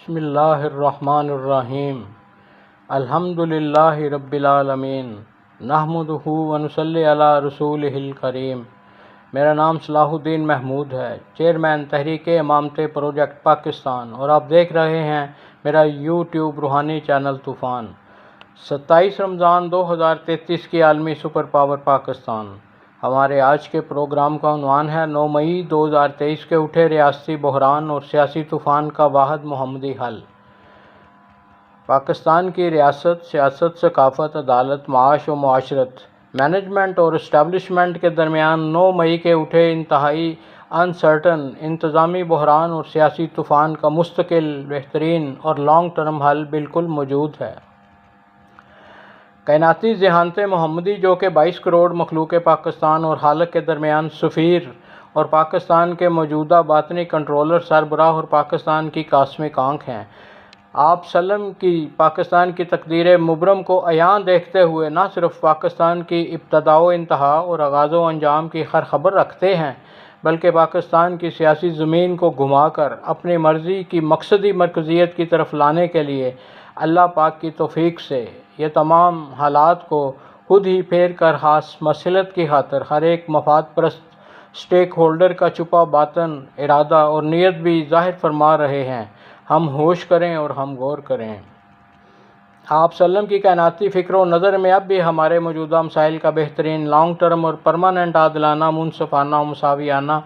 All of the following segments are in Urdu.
بسم اللہ الرحمن الرحیم الحمد للہ رب العالمین نحمدہ ونصلی علی رسولہ الکریم۔ میرا نام صلاح الدین محمود ہے، چیئرمین تحریک امامت پروجیکٹ پاکستان، اور آپ دیکھ رہے ہیں میرا یوٹیوب روحانی چینل طوفان۔ 27 رمضان 2033 کی عالمی سپر پاور پاکستان۔ ہمارے آج کے پروگرام کا عنوان ہے 9 مئی 2023 کے اٹھے ریاستی بحران اور سیاسی طوفان کا واحد محمدی حل۔ پاکستان کی ریاست، سیاست، ثقافت، عدالت، معاش و معاشرت، مینجمنٹ اور اسٹیبلشمنٹ کے درمیان 9 مئی کے اٹھے انتہائی انسرٹن انتظامی بحران اور سیاسی طوفان کا مستقل، بہترین اور لانگ ٹرم حل بالکل موجود ہے۔ کائناتی ذہانت محمدی جو کہ 22 کروڑ مخلوق پاکستان اور خالق کے درمیان سفیر اور پاکستان کے موجودہ باطنی کنٹرولر، سربراہ اور پاکستان کی کاسمک آنکھ ہیں، آپ سلم کی پاکستان کی تقدیر مبرم کو عیاں دیکھتے ہوئے نہ صرف پاکستان کی ابتدا و انتہا اور آغاز و انجام کی خبر رکھتے ہیں، بلکہ پاکستان کی سیاسی زمین کو گھما کر اپنی مرضی کی مقصدی مرکزیت کی طرف لانے کے لیے اللہ پاک کی توفیق سے یہ تمام حالات کو خود ہی پھیر کر خاص مصلحت کی خاطر ہر ایک مفاد پرست اسٹیک ہولڈر کا چھپا باطن ارادہ اور نیت بھی ظاہر فرما رہے ہیں۔ ہم ہوش کریں اور ہم غور کریں۔ آپ سلم کی کائناتی فکر و نظر میں اب بھی ہمارے موجودہ مسائل کا بہترین، لانگ ٹرم اور پرماننٹ، عادلانہ، منصفانہ، مساویانہ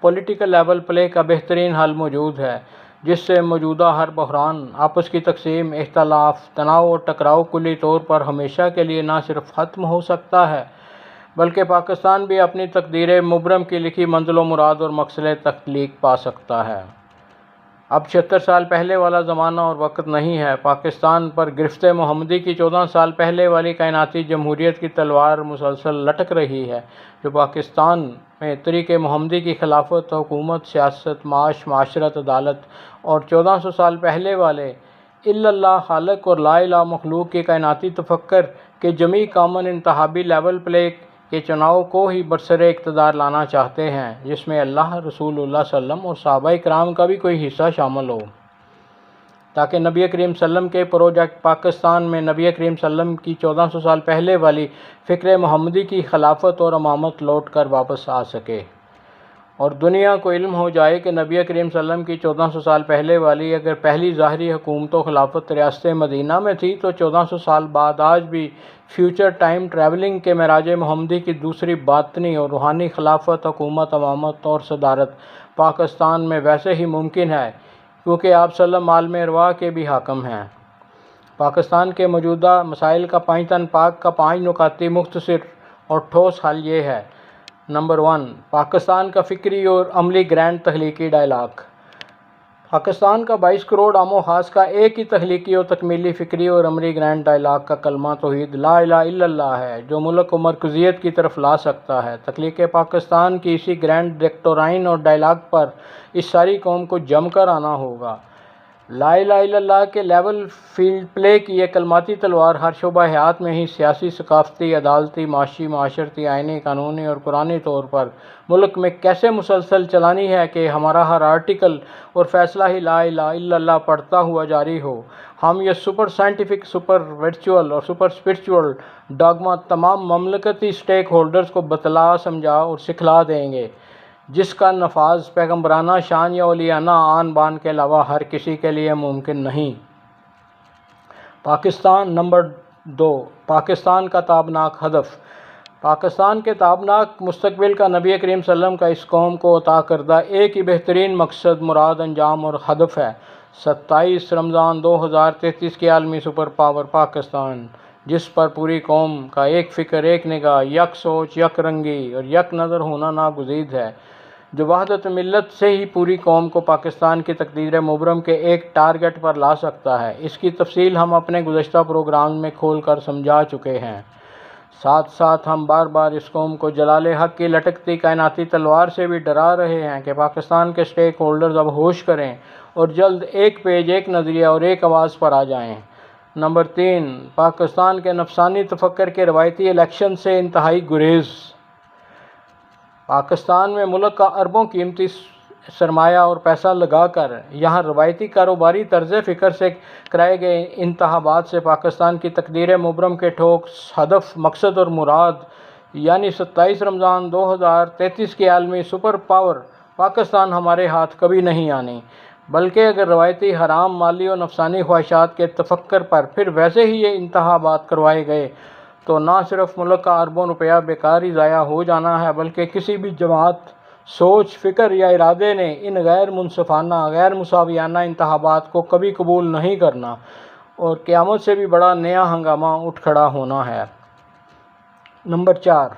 پولیٹیکل لیول پلے کا بہترین حل موجود ہے، جس سے موجودہ ہر بحران، آپس کی تقسیم، اختلاف، تناؤ اور ٹکراؤ کلی طور پر ہمیشہ کے لیے نہ صرف ختم ہو سکتا ہے، بلکہ پاکستان بھی اپنی تقدیر مبرم کی لکھی منزل و مراد اور مقصد تخلیق پا سکتا ہے۔ اب 76 سال پہلے والا زمانہ اور وقت نہیں ہے۔ پاکستان پر گرفت محمدی کی 14 سال پہلے والی کائناتی جمہوریت کی تلوار مسلسل لٹک رہی ہے، جو پاکستان میں طریق محمدی کی خلافت، حکومت، سیاست، معاش، معاشرت، عدالت اور 1400 سال پہلے والے الا اللہ خالق اور لا الہ مخلوق کی کائناتی تفکر کے جمیع کامن انتخابی لیول پلے کے چناؤ کو ہی برسر اقتدار لانا چاہتے ہیں، جس میں اللہ، رسول اللہ صلی اللہ علیہ وسلم اور صحابہ کرام کا بھی کوئی حصہ شامل ہو، تاکہ نبی کریم صلی اللہ علیہ وسلم کے پروجیکٹ پاکستان میں نبی کریم صلی اللہ علیہ وسلم کی 1400 سال پہلے والی فکر محمدی کی خلافت اور امامت لوٹ کر واپس آ سکے، اور دنیا کو علم ہو جائے کہ نبی کریم صلی اللہ علیہ وسلم کی 1400 سال پہلے والی اگر پہلی ظاہری حکومت و خلافت ریاست مدینہ میں تھی، تو 1400 سال بعد آج بھی فیوچر ٹائم ٹریولنگ کے معراج محمدی کی دوسری باطنی اور روحانی خلافت، حکومت، امامت اور صدارت پاکستان میں ویسے ہی ممکن ہے، کیونکہ آپ صلی اللہ علیہ وسلم عالم ارواح کے بھی حاکم ہیں۔ پاکستان کے موجودہ مسائل کا پائیتن پاک کا 5 نکاتی مختصر اور ٹھوس حل یہ ہے۔ نمبر 1، پاکستان کا فکری اور عملی گرینڈ تخلیقی ڈائلاگ۔ پاکستان کا 22 کروڑ عام و خاص کا ایک ہی تخلیقی اور تکمیلی فکری اور عملی گرینڈ ڈائلاگ کا کلمہ توحید لا الہ الا اللہ ہے، جو ملک کو مرکزیت کی طرف لا سکتا ہے۔ تخلیق پاکستان کی اسی گرینڈ ڈکٹورائن اور ڈائلاگ پر اس ساری قوم کو جم کر آنا ہوگا۔ لا الہ الا اللہ کے لیول فیلڈ پلے کی یہ کلماتی تلوار ہر شعبہ حیات میں ہی سیاسی، ثقافتی، عدالتی، معاشی، معاشرتی، آئینی، قانونی اور قرآنی طور پر ملک میں کیسے مسلسل چلانی ہے کہ ہمارا ہر آرٹیکل اور فیصلہ ہی لا الہ الا اللہ پڑھتا ہوا جاری ہو۔ ہم یہ سپر سائنٹیفک، سپر ورچوئل اور سپر اسپرچول ڈاگما تمام مملکتی سٹیک ہولڈرز کو بتلا، سمجھا اور سکھلا دیں گے، جس کا نفاذ پیغمبرانہ شان یا اولیانہ آن بان کے علاوہ ہر کسی کے لیے ممکن نہیں۔ پاکستان۔ نمبر 2، پاکستان کا تابناک ہدف۔ پاکستان کے تابناک مستقبل کا نبی کریم صلی اللہ علیہ وسلم کا اس قوم کو عطا کردہ ایک ہی بہترین مقصد، مراد، انجام اور ہدف ہے۔ 27 رمضان 2033 کی عالمی سپر پاور پاکستان، جس پر پوری قوم کا ایک فکر، ایک نگاہ، یک سوچ، یک رنگی اور یک نظر ہونا ناگزیر ہے، جو وحدت ملت سے ہی پوری قوم کو پاکستان کی تقدیر مبرم کے ایک ٹارگٹ پر لا سکتا ہے۔ اس کی تفصیل ہم اپنے گزشتہ پروگرام میں کھول کر سمجھا چکے ہیں۔ ساتھ ساتھ ہم بار بار اس قوم کو جلال حق کی لٹکتی کائناتی تلوار سے بھی ڈرا رہے ہیں کہ پاکستان کے سٹیک ہولڈرز اب ہوش کریں اور جلد ایک پیج، ایک نظریہ اور ایک آواز پر آ جائیں۔ نمبر 3، پاکستان کے نفسانی تفکر کے روایتی الیکشن سے انتہائی گریز۔ پاکستان میں ملک کا اربوں قیمتی سرمایہ اور پیسہ لگا کر یہاں روایتی کاروباری طرز فکر سے کرائے گئے انتخابات سے پاکستان کی تقدیر مبرم کے ٹھوس ہدف، مقصد اور مراد یعنی 27 رمضان 2033 کی عالمی سپر پاور پاکستان ہمارے ہاتھ کبھی نہیں آنی، بلکہ اگر روایتی حرام مالی اور نفسانی خواہشات کے تفکر پر پھر ویسے ہی یہ انتخابات کروائے گئے تو نہ صرف ملک کا اربوں روپیہ بیکار ہی ضائع ہو جانا ہے، بلکہ کسی بھی جماعت، سوچ، فکر یا ارادے نے ان غیر منصفانہ، غیر مساویانہ انتخابات کو کبھی قبول نہیں کرنا اور قیامت سے بھی بڑا نیا ہنگامہ اٹھ کھڑا ہونا ہے۔ نمبر 4،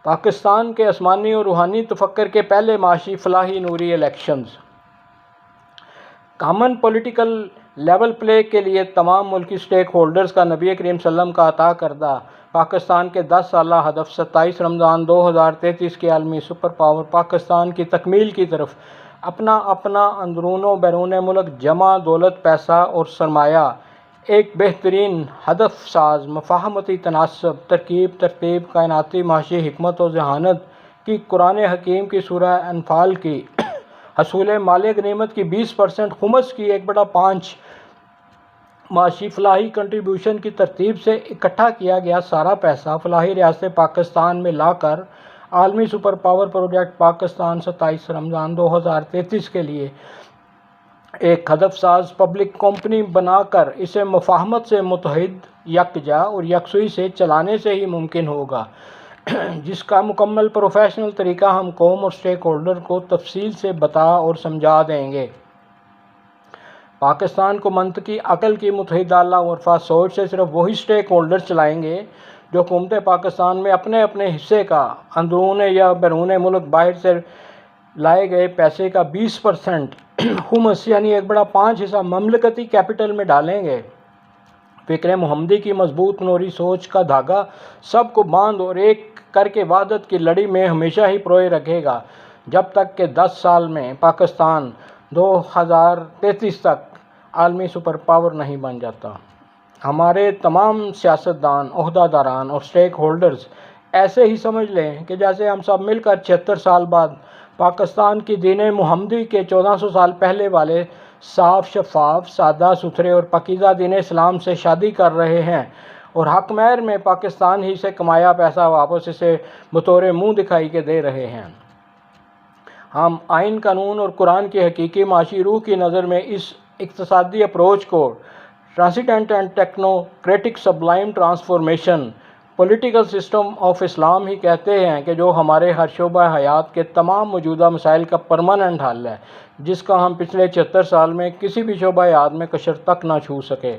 پاکستان کے آسمانی اور روحانی تفکر کے پہلے معاشی فلاحی نوری الیکشنز۔ کامن پولیٹیکل لیول پلے کے لیے تمام ملکی سٹیک ہولڈرز کا نبی کریم صلی اللہ علیہ وسلم کا عطا کردہ پاکستان کے 10 سالہ ہدف 27 رمضان 2033 کی عالمی سپر پاور پاکستان کی تکمیل کی طرف اپنا اندرون و بیرون ملک جمع دولت، پیسہ اور سرمایہ ایک بہترین ہدف ساز، مفاہمتی تناسب، ترتیب، کائناتی معاشی حکمت و ذہانت کی قرآن حکیم کی سورہ انفال کی حصول مال غنیمت کی 20% خمس کی 1/5 معاشی فلاحی کنٹریبیوشن کی ترتیب سے اکٹھا کیا گیا سارا پیسہ فلاحی ریاست پاکستان میں لا کر عالمی سپر پاور پروجیکٹ پاکستان 27 رمضان 2033 کے لیے ایک ہدف ساز پبلک کمپنی بنا کر اسے مفاہمت سے متحد، یکجا اور یکسوئی سے چلانے سے ہی ممکن ہوگا، جس کا مکمل پروفیشنل طریقہ ہم قوم اور سٹیک ہولڈر کو تفصیل سے بتا اور سمجھا دیں گے۔ پاکستان کو منطقی عقل کی متحدہ لاعرفہ سوچ سے صرف وہی سٹیک ہولڈر چلائیں گے جو حکومت پاکستان میں اپنے حصے کا اندرون یا بیرون ملک باہر سے لائے گئے پیسے کا 20% خمس یعنی 1/5 حصہ مملکتی کیپٹل میں ڈالیں گے۔ فکر محمدی کی مضبوط نوری سوچ کا دھاگا سب کو باندھ اور ایک کر کے وحدت کی لڑی میں ہمیشہ ہی پروئے رکھے گا، جب تک کہ 10 سال میں پاکستان 2033 تک عالمی سپر پاور نہیں بن جاتا۔ ہمارے تمام سیاستدان، عہدہ داران اور سٹیک ہولڈرز ایسے ہی سمجھ لیں کہ جیسے ہم سب مل کر 76 سال بعد پاکستان کی دین محمدی کے 1400 سال پہلے والے صاف، شفاف، سادہ ستھرے اور پاکیزہ دین اسلام سے شادی کر رہے ہیں اور حق مہر میں پاکستان ہی سے کمایا پیسہ واپس اسے بطور منہ دکھائی کے دے رہے ہیں۔ ہم آئین، قانون اور قرآن کی حقیقی معاشی روح کی نظر میں اس اقتصادی اپروچ کو transcendent and technocratic sublime transformation political system of Islam ہی کہتے ہیں کہ جو ہمارے ہر شعبہ حیات کے تمام موجودہ مسائل کا پرماننٹ حل ہے، جس کا ہم پچھلے 76 سال میں کسی بھی شعبہ حیات میں کشر تک نہ چھو سکے۔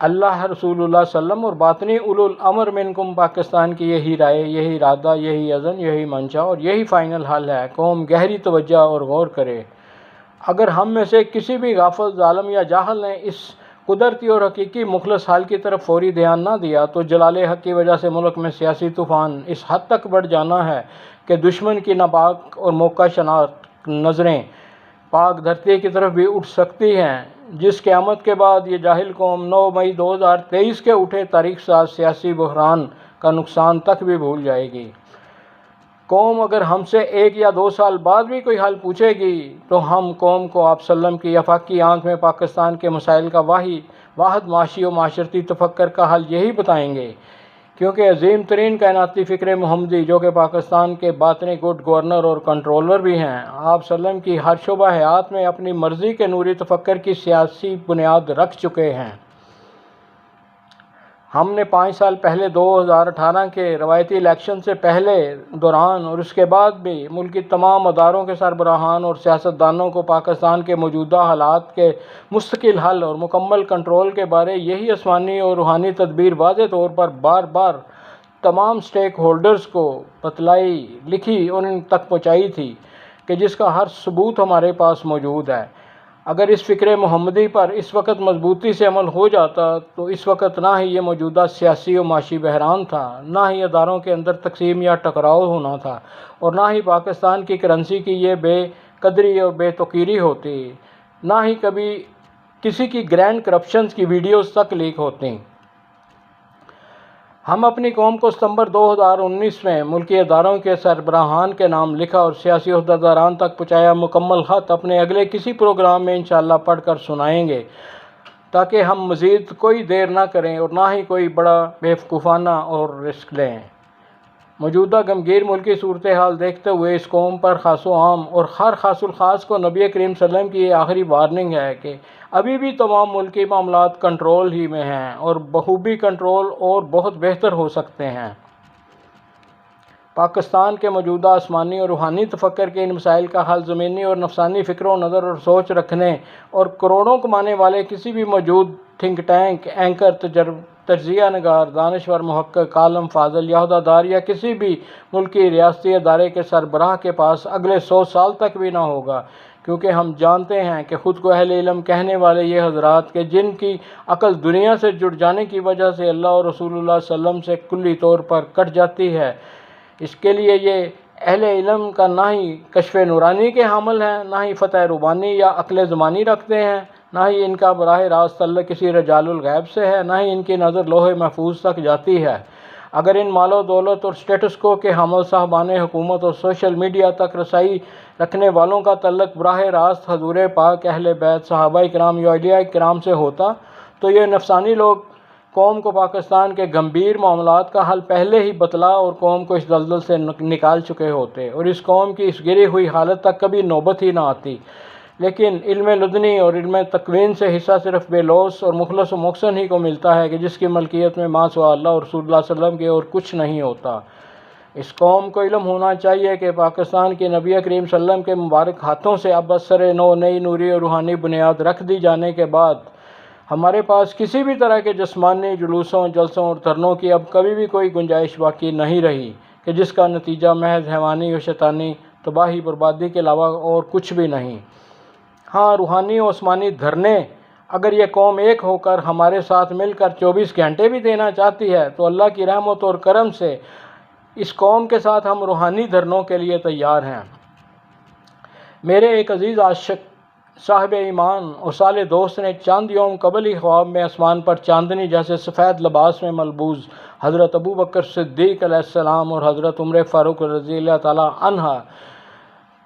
اللہ، رسول اللہ صلی اللہ علیہ وسلم اور باطنی اولو الامر منکم پاکستان کی یہی رائے، یہی ارادہ، یہی عزم، یہی منشا اور یہی فائنل حل ہے۔ قوم گہری توجہ اور غور کرے۔ اگر ہم میں سے کسی بھی غافل، ظالم یا جاہل نے اس قدرتی اور حقیقی مخلص حل کی طرف فوری دھیان نہ دیا تو جلال حق کی وجہ سے ملک میں سیاسی طوفان اس حد تک بڑھ جانا ہے کہ دشمن کی ناپاک اور موقع شناس نظریں پاک دھرتی کی طرف بھی اٹھ سکتی ہیں، جس قیامت کے بعد یہ جاہل قوم 9 مئی 2023 کے اٹھے تاریخ ساز سیاسی بحران کا نقصان تک بھی بھول جائے گی۔ قوم اگر ہم سے 1 یا 2 سال بعد بھی کوئی حل پوچھے گی تو ہم قوم کو آپ صلی اللہ علیہ وسلم کی آفاقی آنکھ میں پاکستان کے مسائل کا واحد معاشی و معاشرتی تفکر کا حل یہی بتائیں گے، کیونکہ عظیم ترین کائناتی فکر محمدی جو کہ پاکستان کے باطنی گڈ گورنر اور کنٹرولر بھی ہیں، آپ صلی اللہ علیہ وسلم کی ہر شعبہ حیات میں اپنی مرضی کے نوری تفکر کی سیاسی بنیاد رکھ چکے ہیں۔ ہم نے 5 سال پہلے 2018 کے روایتی الیکشن سے پہلے، دوران اور اس کے بعد بھی ملک کی تمام اداروں کے سربراہان اور سیاستدانوں کو پاکستان کے موجودہ حالات کے مستقل حل اور مکمل کنٹرول کے بارے یہی آسمانی اور روحانی تدبیر واضح طور پر بار بار تمام سٹیک ہولڈرز کو بتلائی، لکھی اور ان تک پہنچائی تھی کہ جس کا ہر ثبوت ہمارے پاس موجود ہے۔ اگر اس فکر محمدی پر اس وقت مضبوطی سے عمل ہو جاتا تو اس وقت نہ ہی یہ موجودہ سیاسی و معاشی بحران تھا، نہ ہی اداروں کے اندر تقسیم یا ٹکراؤ ہونا تھا، اور نہ ہی پاکستان کی کرنسی کی یہ بے قدری اور بے توقیری ہوتی، نہ ہی کبھی کسی کی گرینڈ کرپشنز کی ویڈیوز تک لیک ہوتی۔ ہم اپنی قوم کو ستمبر 2019 میں ملکی اداروں کے سربراہان کے نام لکھا اور سیاسی عہدیداران تک پہنچایا مکمل خط اپنے اگلے کسی پروگرام میں انشاءاللہ پڑھ کر سنائیں گے، تاکہ ہم مزید کوئی دیر نہ کریں اور نہ ہی کوئی بڑا بیوقوفانہ اور رسک لیں۔ موجودہ غمگین ملکی صورتحال دیکھتے ہوئے اس قوم پر خاص و عام اور ہر خاص الخاص کو نبی کریم صلی اللہ علیہ وسلم کی یہ آخری وارننگ ہے کہ ابھی بھی تمام ملکی معاملات کنٹرول ہی میں ہیں اور بخوبی کنٹرول اور بہت بہتر ہو سکتے ہیں۔ پاکستان کے موجودہ آسمانی اور روحانی تفکر کے ان مسائل کا حل زمینی اور نفسانی فکر و نظر اور سوچ رکھنے اور کروڑوں کمانے والے کسی بھی موجود تھنک ٹینک، اینکر، تجزیہ نگار، دانشور، محقق، عالم فاضل یا عہدیدار یا کسی بھی ملکی ریاستی ادارے کے سربراہ کے پاس اگلے 100 سال تک بھی نہ ہوگا، کیونکہ ہم جانتے ہیں کہ خود کو اہل علم کہنے والے یہ حضرات کہ جن کی عقل دنیا سے جڑ جانے کی وجہ سے اللہ اور رسول اللہ صلی اللہ علیہ وسلم سے کلی طور پر کٹ جاتی ہے، اس کے لیے یہ اہل علم کا نہ ہی کشف نورانی کے حامل ہیں، نہ ہی فتح ربانی یا عقل زمانی رکھتے ہیں، نہ ہی ان کا براہ راست تعلق کسی رجال الغیب سے ہے، نہ ہی ان کی نظر لوح محفوظ تک جاتی ہے۔ اگر ان مال و دولت اور سٹیٹس کو کے حامل صاحبان حکومت اور سوشل میڈیا تک رسائی رکھنے والوں کا تعلق براہ راست حضور پاک، اہل بیت، صحابہ کرام یا اولیاء کرام سے ہوتا تو یہ نفسانی لوگ قوم کو پاکستان کے گمبھیر معاملات کا حل پہلے ہی بتلا اور قوم کو اس دلدل سے نکال چکے ہوتے اور اس قوم کی اس گری ہوئی حالت تک کبھی نوبت ہی نہ آتی۔ لیکن علم لدنی اور علم تکوین سے حصہ صرف بے لوث اور مخلص و محسن ہی کو ملتا ہے کہ جس کی ملکیت میں ما سوا اللہ اور رسول اللہ صلی اللہ علیہ وسلم کے اور کچھ نہیں ہوتا۔ اس قوم کو علم ہونا چاہیے کہ پاکستان کے نبی کریم صلی اللہ علیہ وسلم کے مبارک ہاتھوں سے اب اثر نو نئی نوری اور روحانی بنیاد رکھ دی جانے کے بعد ہمارے پاس کسی بھی طرح کے جسمانی جلوسوں، جلسوں اور دھرنوں کی اب کبھی بھی کوئی گنجائش باقی نہیں رہی کہ جس کا نتیجہ محض حیوانی اور شیطانی تباہی بربادی کے علاوہ اور کچھ بھی نہیں۔ ہاں، روحانی و عثمانی دھرنے اگر یہ قوم ایک ہو کر ہمارے ساتھ مل کر 24 گھنٹے بھی دینا چاہتی ہے تو اللہ کی رحمت اور کرم سے اس قوم کے ساتھ ہم روحانی دھرنوں کے لیے تیار ہیں۔ میرے ایک عزیز عاشق، صاحب ایمان اور صالح دوست نے چند یوم قبل ہی خواب میں آسمان پر چاندنی جیسے سفید لباس میں ملبوس حضرت ابو بکر صدیق علیہ السلام اور حضرت عمر فاروق رضی اللہ تعالیٰ عنہ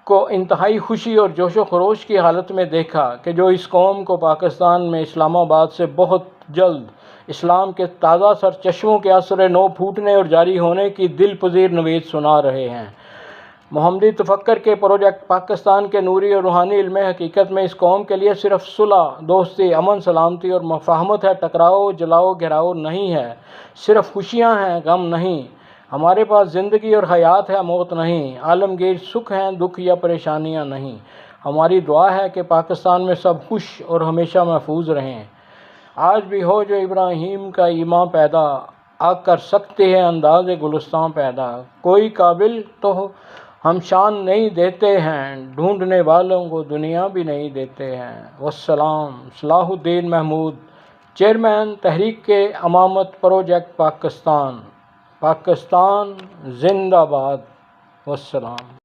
کو انتہائی خوشی اور جوش و خروش کی حالت میں دیکھا کہ جو اس قوم کو پاکستان میں اسلام آباد سے بہت جلد اسلام کے تازہ سر چشموں کے اثر نو پھوٹنے اور جاری ہونے کی دل پذیر نوید سنا رہے ہیں۔ محمدی تفکر کے پروجیکٹ پاکستان کے نوری اور روحانی علم حقیقت میں اس قوم کے لیے صرف صلح، دوستی، امن، سلامتی اور مفاہمت ہے، ٹکراؤ، جلاؤ، گھراؤ نہیں ہے، صرف خوشیاں ہیں، غم نہیں، ہمارے پاس زندگی اور حیات ہے، موت نہیں، عالمگیر سکھ ہیں، دکھ یا پریشانیاں نہیں۔ ہماری دعا ہے کہ پاکستان میں سب خوش اور ہمیشہ محفوظ رہیں۔ آج بھی ہو جو ابراہیم کا ایمان پیدا، آ کر سکتے ہیں انداز گلستان پیدا، کوئی قابل تو ہم شان نہیں دیتے ہیں، ڈھونڈنے والوں کو دنیا بھی نہیں دیتے ہیں۔ والسلام۔ صلاح الدین محمود، چیئرمین تحریک امامت پروجیکٹ پاکستان۔ پاکستان زندہ باد۔ والسلام۔